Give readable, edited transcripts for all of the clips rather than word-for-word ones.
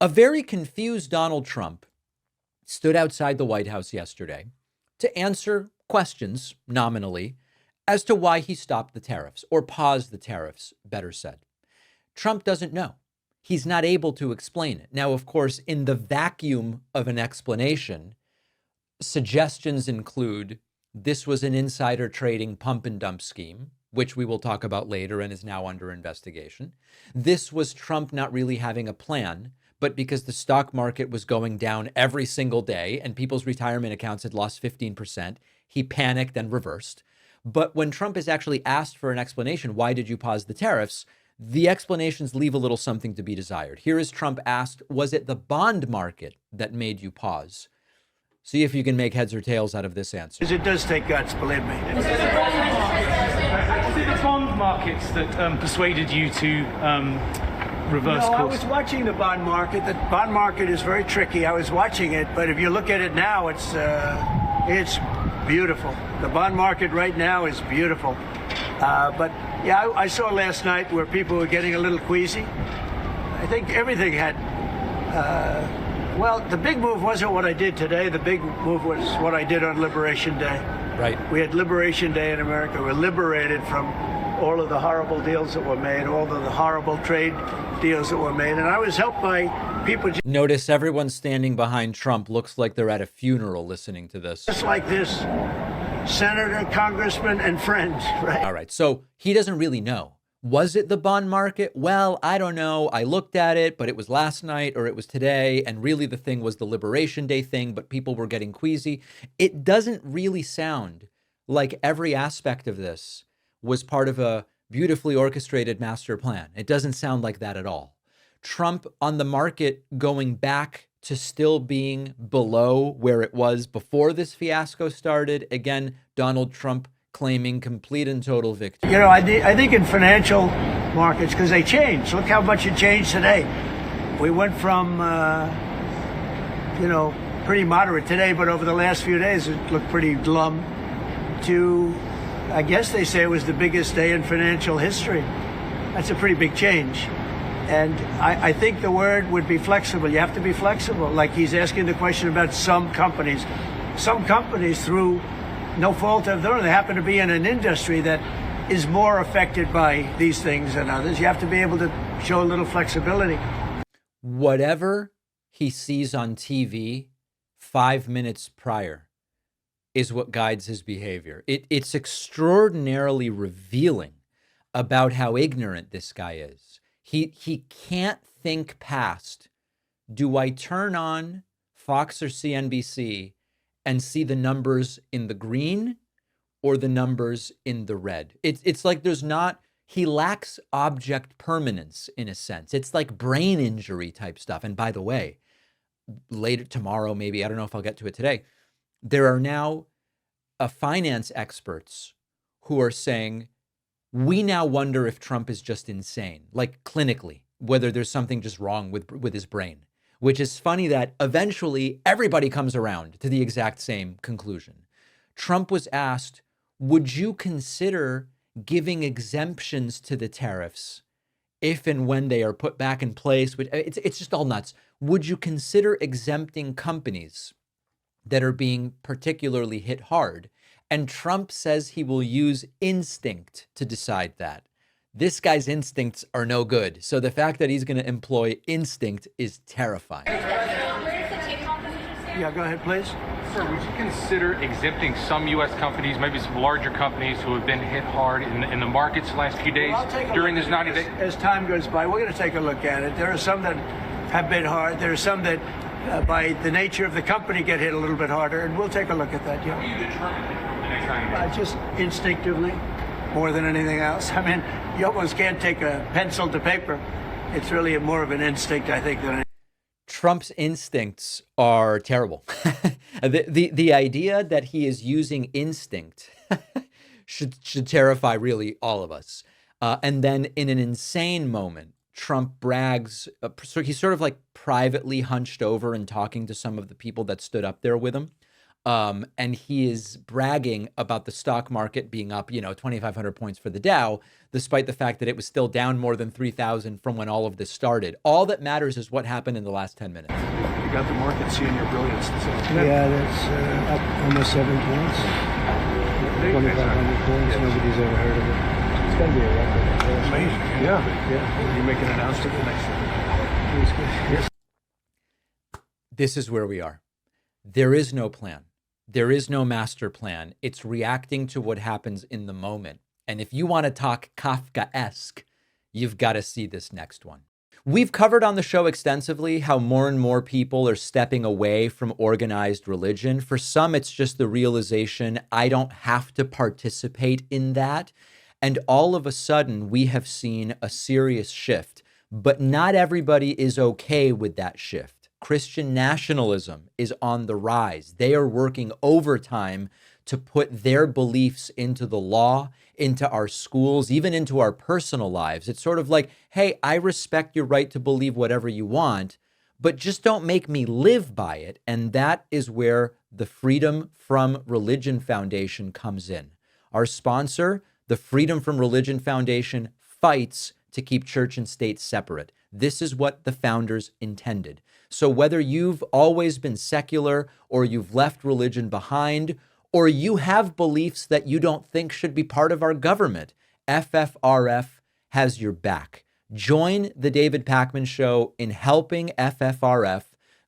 A very confused Donald Trump stood outside the White House yesterday to answer questions, nominally, as to why he stopped the tariffs, or paused the tariffs, better said. Trump doesn't know. He's not able to explain it. Now, of course, in the vacuum of an explanation, suggestions include this was an insider trading pump and dump scheme, which we will talk about later and is now under investigation. This was Trump not really having a plan, but because the stock market was going down every single day and people's retirement accounts had lost 15%, he panicked and reversed. But when Trump is actually asked for an explanation, why did you pause the tariffs? The explanations leave a little something to be desired. Here is Trump asked, was it the bond market that made you pause? See if you can make heads or tails out of this answer. It does take guts, believe me. Was it the bond markets that persuaded you to reverse course? I was watching the bond market. The bond market is very tricky. I was watching it, but if you look at it now, it's beautiful. The bond market right now is beautiful. But yeah, I saw last night where people were getting a little queasy. I think everything had. Well, the big move wasn't what I did today. The big move was what I did on Liberation Day. Right. We had Liberation Day in America. We're liberated from all of the horrible deals that were made, all of the horrible trade deals that were made. And I was helped by people. Notice everyone standing behind Trump looks like they're at a funeral listening to this. Just like this, senator, congressman, and friends, right? All right. So he doesn't really know. Was it the bond market? Well, I don't know. I looked at it, but it was last night or it was today. And really the thing was the Liberation Day thing, but people were getting queasy. It doesn't really sound like every aspect of this was part of a beautifully orchestrated master plan. It doesn't sound like that at all. Trump on the market going back to still being below where it was before this fiasco started. Again, Donald Trump claiming complete and total victory. You know, I think in financial markets, because they changed. Look how much it changed today. We went from, pretty moderate today, but over the last few days, it looked pretty glum, to, I guess they say it was the biggest day in financial history. That's a pretty big change. And I think the word would be flexible. You have to be flexible. Like he's asking the question about some companies. Some companies, through no fault of their own, they happen to be in an industry that is more affected by these things than others. You have to be able to show a little flexibility. Whatever he sees on TV 5 minutes prior is what guides his behavior. It's extraordinarily revealing about how ignorant this guy is. He can't think past, do I turn on Fox or CNBC and see the numbers in the green or the numbers in the red? It's like he lacks object permanence in a sense. It's like brain injury type stuff. And by the way, later tomorrow, maybe, I don't know if I'll get to it today, there are now finance experts who are saying, we now wonder if Trump is just insane, like clinically, whether there's something just wrong with his brain. Which is funny that eventually everybody comes around to the exact same conclusion. Trump was asked, would you consider giving exemptions to the tariffs if and when they are put back in place? It's just all nuts. Would you consider exempting companies that are being particularly hit hard? And Trump says he will use instinct to decide that. This guy's instincts are no good. So the fact that he's going to employ instinct is terrifying. Yeah, go ahead, please. Sir, would you consider exempting some U.S. companies, maybe some larger companies who have been hit hard in the markets the last few days during this 90 days? As time goes by, we're going to take a look at it. There are some that have been hard. There are some that, by the nature of the company, get hit a little bit harder, and we'll take a look at that. Yeah. How do you determine the next 90 days? Just instinctively, more than anything else. I mean, you almost can't take a pencil to paper. It's really more of an instinct, I think, than anything. Trump's instincts are terrible. The idea that he is using instinct should terrify really all of us. And then in an insane moment, Trump brags. So he's sort of like privately hunched over and talking to some of the people that stood up there with him. And he is bragging about the stock market being up, 2,500 points for the Dow, despite the fact that it was still down more than 3,000 from when all of this started. All that matters is what happened in the last 10 minutes. You got the market seeing your brilliance. Yeah, that's up almost 7 points. 2,500 points. Nobody's ever heard of it. It's going to be a record. Amazing. Yeah. You make an announcement the next thing. This is where we are. There is no plan. There is no master plan. It's reacting to what happens in the moment. And if you want to talk Kafkaesque, you've got to see this next one. We've covered on the show extensively how more and more people are stepping away from organized religion. For some, it's just the realization, I don't have to participate in that. And all of a sudden, we have seen a serious shift. But not everybody is okay with that shift. Christian nationalism is on the rise. They are working overtime to put their beliefs into the law, into our schools, even into our personal lives. It's sort of like, hey, I respect your right to believe whatever you want, but just don't make me live by it. And that is where the Freedom from Religion Foundation comes in. Our sponsor, the Freedom from Religion Foundation, fights to keep church and state separate. This is what the founders intended. So whether you've always been secular or you've left religion behind, or you have beliefs that you don't think should be part of our government, FFRF has your back. Join the David Pakman Show in helping FFRF.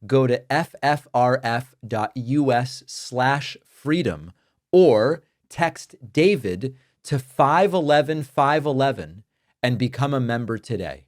Go to ffrf.us/freedom or text David to 511-511 and become a member today.